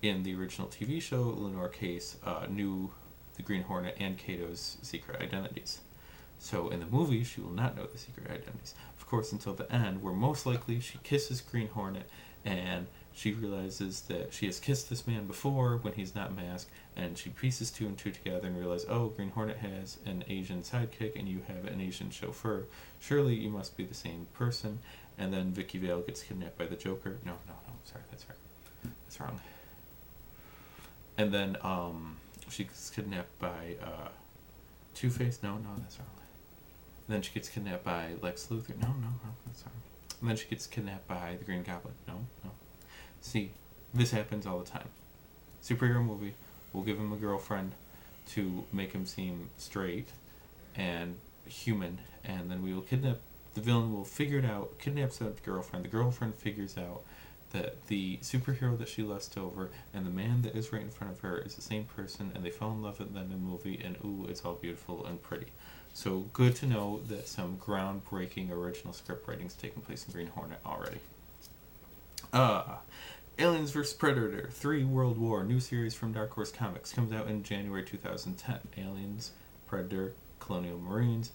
in the original TV show, Lenore Case knew the Green Hornet and Kato's secret identities. So in the movie, she will not know the secret identities. Of course, until the end, where most likely she kisses Green Hornet and she realizes that she has kissed this man before when he's not masked, and she pieces two and two together and realizes, oh, Green Hornet has an Asian sidekick and you have an Asian chauffeur. Surely you must be the same person. And then Vicky Vale gets kidnapped by the Joker. No, sorry, that's right. That's wrong. And then she gets kidnapped by Two-Face. No, that's wrong. And then she gets kidnapped by Lex Luthor. No, that's wrong. And then she gets kidnapped by the Green Goblin. No. See, this happens all the time. Superhero movie, we'll give him a girlfriend to make him seem straight and human, and then we will kidnap the villain. Will figure it out, kidnaps the girlfriend. The girlfriend figures out that the superhero that she lusts over and the man that is right in front of her is the same person, and they fall in love with them in the movie, and ooh, it's all beautiful and pretty. So good to know that some groundbreaking original script writing's taking place in Green Hornet already. Aliens vs. Predator 3 World War, new series from Dark Horse Comics, comes out in January 2010. Aliens, Predator, Colonial Marines,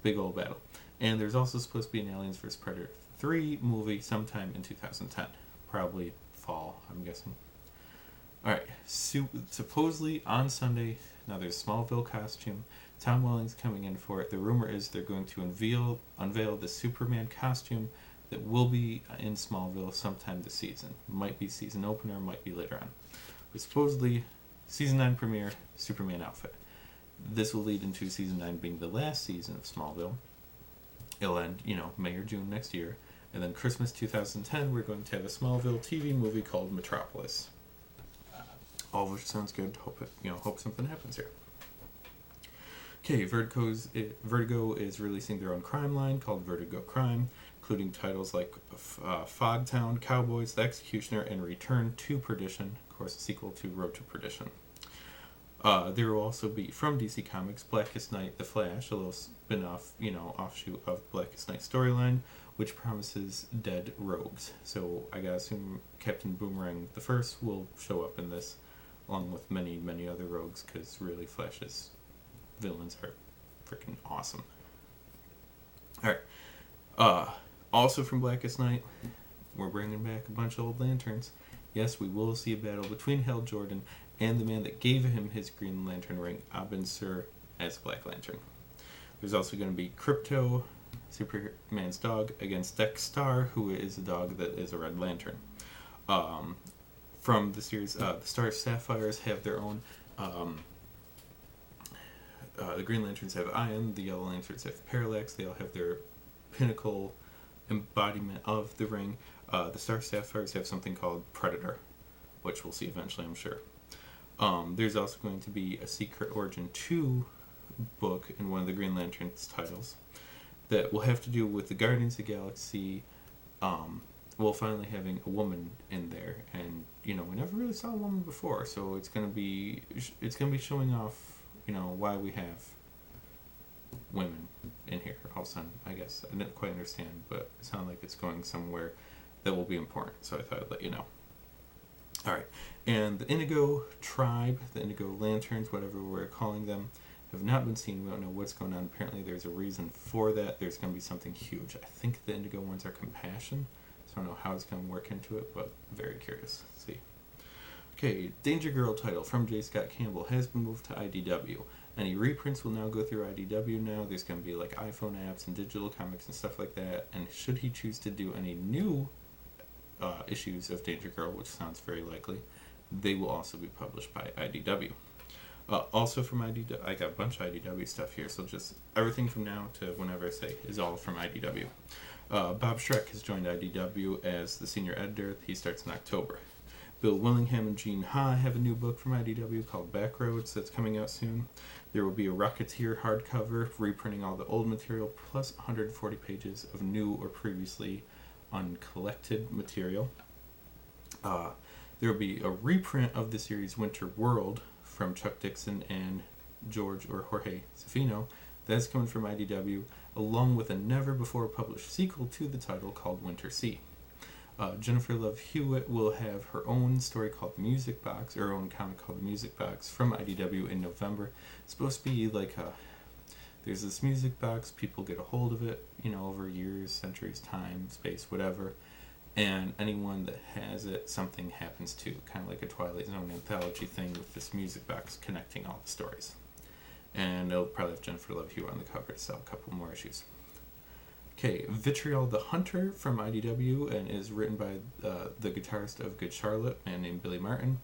big old battle. And there's also supposed to be an Aliens vs. Predator 3 movie sometime in 2010. Probably fall, I'm guessing. Alright, supposedly on Sunday, now there's Smallville costume. Tom Welling's coming in for it. The rumor is they're going to unveil the Superman costume that will be in Smallville sometime this season. Might be season opener, might be later on. But supposedly, season 9 premiere, Superman outfit. This will lead into season 9 being the last season of Smallville. It'll end, May or June next year. And then Christmas 2010, we're going to have a Smallville TV movie called Metropolis. All of which sounds good. Hope something happens here. Okay, Vertigo is releasing their own crime line called Vertigo Crime, including titles like Fogtown, Cowboys, The Executioner, and Return to Perdition, of course, a sequel to Road to Perdition. There will also be, from DC Comics, Blackest Night, The Flash, a little spin-off, offshoot of Blackest Night storyline, which promises dead rogues. So I gotta assume Captain Boomerang the First will show up in this, along with many, many other rogues, because really Flash's villains are freaking awesome. Alright. Also from Blackest Night, we're bringing back a bunch of old lanterns. Yes, we will see a battle between Hal Jordan and the man that gave him his Green Lantern ring, Abin Sur, as Black Lantern. There's also going to be Crypto, Superman's dog, against Dex Star, who is a dog that is a Red Lantern. From the series, the Star Sapphires have their own. The Green Lanterns have Ion, the Yellow Lanterns have Parallax. They all have their pinnacle embodiment of the ring. The Star Sapphires have something called Predator, which we'll see eventually, I'm sure. There's also going to be a Secret Origin 2 book in one of the Green Lanterns titles that will have to do with the Guardians of the Galaxy, finally having a woman in there. And, we never really saw a woman before, so it's going to be showing off, why we have women in here all of a sudden, I guess. I didn't quite understand, but it sounded like it's going somewhere that will be important, so I thought I'd let you know. Alright, and the Indigo Tribe, the Indigo Lanterns, whatever we're calling them, have not been seen. We don't know what's going on. Apparently there's a reason for that. There's going to be something huge. I think the Indigo ones are Compassion, so I don't know how it's going to work into it, but very curious. Let's see. Okay, Danger Girl title from J. Scott Campbell has been moved to IDW. Any reprints will now go through IDW now. There's going to be like iPhone apps and digital comics and stuff like that. And should he choose to do any new issues of Danger Girl, which sounds very likely, they will also be published by IDW. Also from IDW, I got a bunch of IDW stuff here, so just everything from now to whenever I say is all from IDW. Bob Schreck has joined IDW as the senior editor. He starts in October. Bill Willingham and Gene Ha have a new book from IDW called Backroads that's coming out soon. There will be a Rocketeer hardcover reprinting all the old material plus 140 pages of new or previously uncollected material. There will be a reprint of the series Winter World from Chuck Dixon and Jorge Zafino. That's coming from IDW, along with a never-before-published sequel to the title called Winter Sea. Jennifer Love Hewitt will have her own story called The Music Box, or her own comic called The Music Box from IDW in November. It's supposed to be like there's this music box, people get a hold of it, over years, centuries, time, space, whatever, and anyone that has it, something happens to, kind of like a Twilight Zone anthology thing with this music box connecting all the stories. And it'll probably have Jennifer Love Hewitt on the cover to sell a couple more issues. Okay, Vitriol the Hunter from IDW, and is written by the guitarist of Good Charlotte, a man named Billy Martin.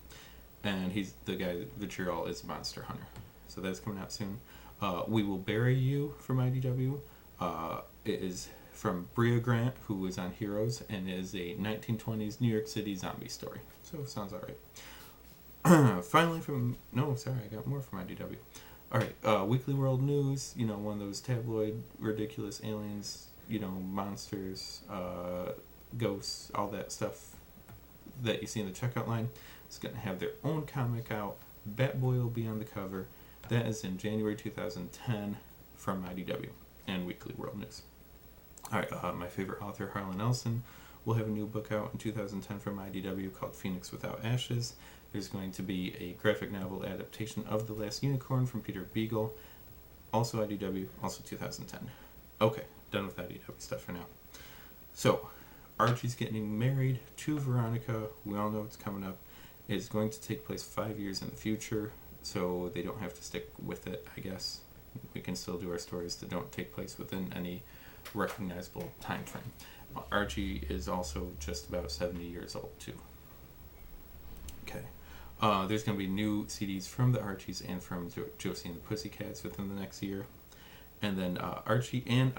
And he's the guy, Vitriol is a monster hunter. So that's coming out soon. We Will Bury You from IDW. It is from Bria Grant, who was on Heroes, and is a 1920s New York City zombie story. So it sounds alright. Finally I got more from IDW. Alright, Weekly World News, one of those tabloid, ridiculous aliens, monsters, ghosts, all that stuff that you see in the checkout line. It's going to have their own comic out. Batboy will be on the cover. That is in January 2010 from IDW and Weekly World News. Alright, my favorite author, Harlan Ellison, will have a new book out in 2010 from IDW called Phoenix Without Ashes. There's going to be a graphic novel adaptation of The Last Unicorn from Peter Beagle, also IDW, also 2010. Okay, done with IDW stuff for now. So, Archie's getting married to Veronica. We all know it's coming up. It's going to take place 5 years in the future, so they don't have to stick with it, I guess. We can still do our stories that don't take place within any recognizable time frame. Archie is also just about 70 years old, too. Okay. There's going to be new CDs from the Archies and from Josie and the Pussycats within the next year. And then Archie and